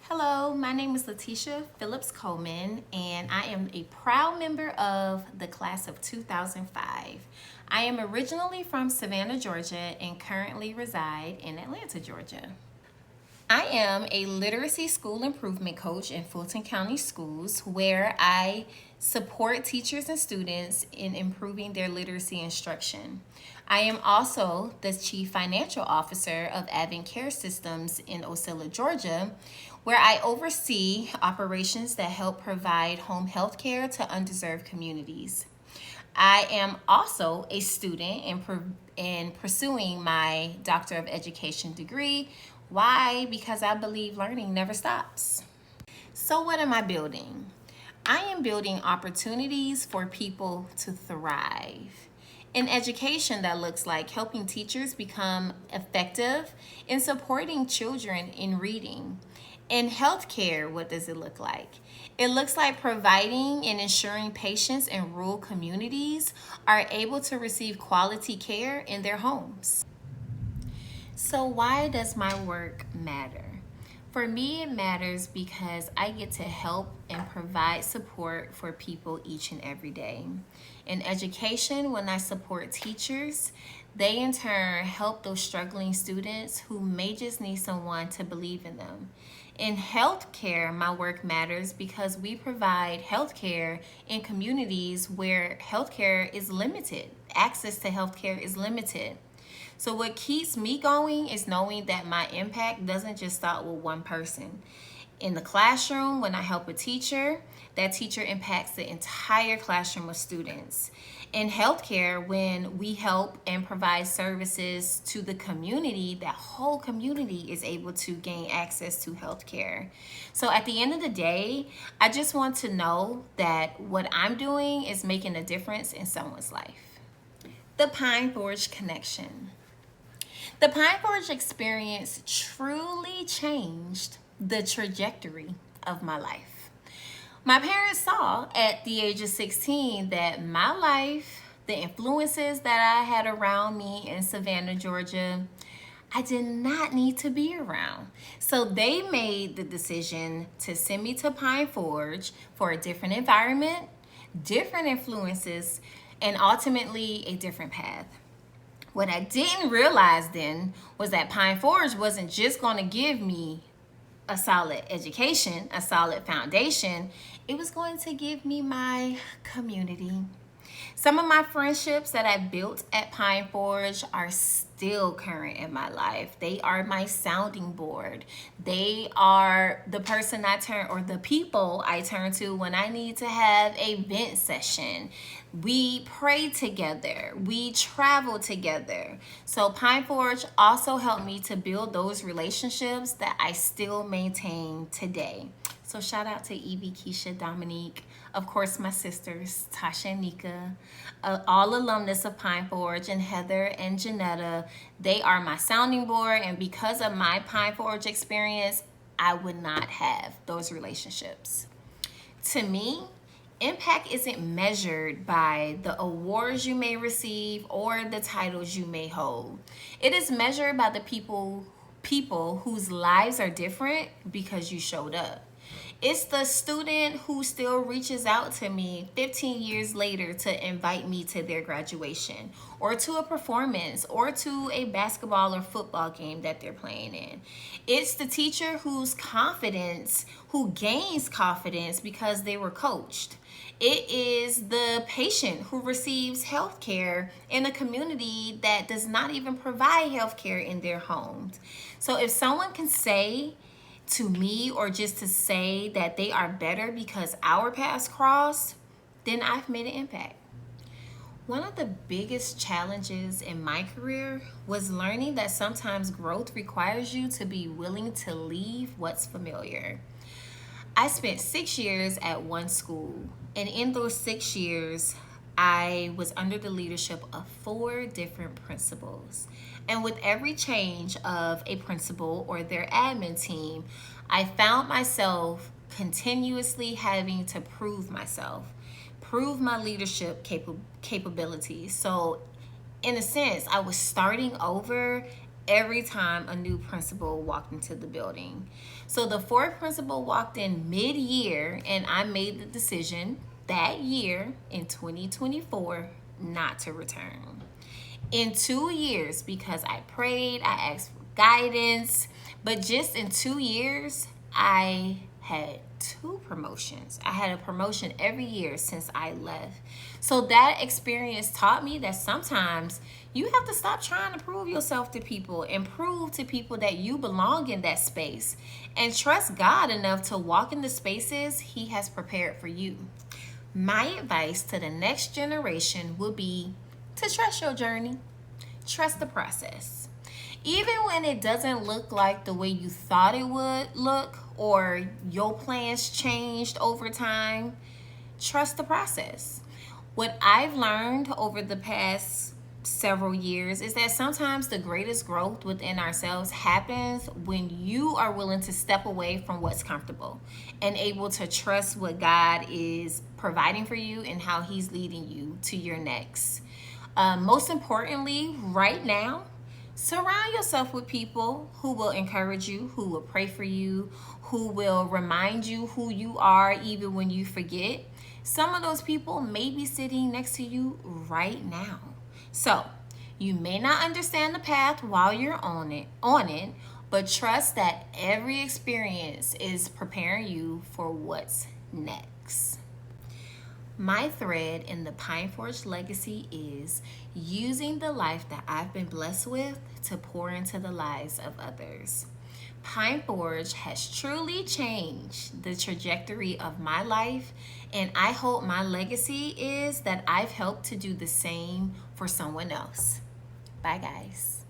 Hello, my name is Letitia Phillips-Coleman, and I am a proud member of the class of 2005. I am originally from Savannah, Georgia, and currently reside in Atlanta, Georgia. I am a literacy school improvement coach in Fulton County Schools, where I support teachers and students in improving their literacy instruction. I am also the Chief Financial Officer of Advent Care Systems in Ocilla, Georgia, where I oversee operations that help provide home health care to undeserved communities. I am also a student in pursuing my Doctor of Education degree. Why? Because I believe learning never stops. So, what am I building? I am building opportunities for people to thrive. In education, that looks like helping teachers become effective in supporting children in reading. In healthcare, what does it look like? It looks like providing and ensuring patients in rural communities are able to receive quality care in their homes. So, why does my work matter? For me, it matters because I get to help and provide support for people each and every day. In education, when I support teachers, they in turn help those struggling students who may just need someone to believe in them. In healthcare, my work matters because we provide healthcare in communities where healthcare is limited. Access to healthcare is limited. So, what keeps me going is knowing that my impact doesn't just stop with one person. In the classroom, when I help a teacher, that teacher impacts the entire classroom of students. In healthcare, when we help and provide services to the community, that whole community is able to gain access to healthcare. So at the end of the day, I just want to know that what I'm doing is making a difference in someone's life. The Pine Forge Connection. The Pine Forge experience truly changed the trajectory of my life. My parents saw at the age of 16 that my life, the influences that I had around me in Savannah, Georgia, I did not need to be around. So they made the decision to send me to Pine Forge for a different environment, different influences, and ultimately a different path. What I didn't realize then was that Pine Forge wasn't just going to give me a solid education, a solid foundation. It was going to give me my community. Some of my friendships that I built at Pine Forge are still current in my life. They are my sounding board. They are the person I turn, or the people I turn to when I need to have a vent session. We pray together. We travel together. So Pine Forge also helped me to build those relationships that I still maintain today. So shout out to Evie, Keisha, Dominique, of course my sisters, Tasha and Nika, all alumnus of Pine Forge, and Heather and Janetta. They are my sounding board, and because of my Pine Forge experience, I would not have those relationships. To me, impact isn't measured by the awards you may receive or the titles you may hold. It is measured by the people whose lives are different because you showed up. It's the student who still reaches out to me 15 years later to invite me to their graduation or to a performance or to a basketball or football game that they're playing in. It's the teacher who gains confidence because they were coached. It is the patient who receives health care in a community that does not even provide health care in their homes. So if someone can say to me, or just to say that they are better because our paths crossed, then I've made an impact. One of the biggest challenges in my career was learning that sometimes growth requires you to be willing to leave what's familiar. I spent 6 years at one school, and in those 6 years, I was under the leadership of 4 different principals. And with every change of a principal or their admin team, I found myself continuously having to prove myself, prove my leadership capabilities. So in a sense, I was starting over every time a new principal walked into the building. So the fourth principal walked in mid-year, and I made the decision that year in 2024 not to return. In 2 years, because I prayed, I asked for guidance, but just in 2 years, I had 2 promotions. I had a promotion every year since I left. So that experience taught me that sometimes you have to stop trying to prove yourself to people and prove to people that you belong in that space, and trust God enough to walk in the spaces He has prepared for you. My advice to the next generation would be to trust your journey, trust the process. Even when it doesn't look like the way you thought it would look, or your plans changed over time, trust the process. What I've learned over the past several years is that sometimes the greatest growth within ourselves happens when you are willing to step away from what's comfortable and able to trust what God is providing for you and how He's leading you to your next. Most importantly, right now, surround yourself with people who will encourage you, who will pray for you, who will remind you who you are even when you forget. Some of those people may be sitting next to you right now. So, you may not understand the path while you're on it, but trust that every experience is preparing you for what's next. My thread in the Pine Forge legacy is using the life that I've been blessed with to pour into the lives of others. Pine Forge has truly changed the trajectory of my life, and I hope my legacy is that I've helped to do the same for someone else. Bye, guys.